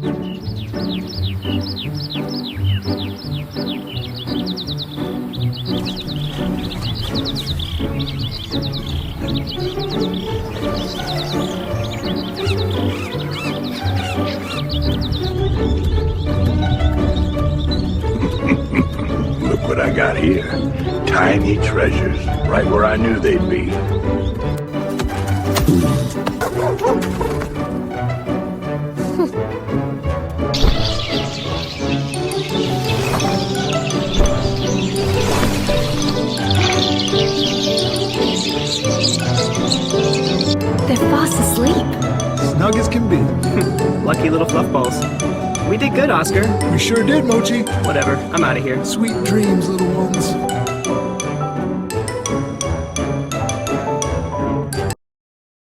Look what I got here. Tiny treasures, right where I knew they'd be. They're fast asleep. Snug as can be. Lucky little fluff balls. We did good, Oscar. We sure did, Mochi. Whatever, I'm out of here. Sweet dreams, little ones.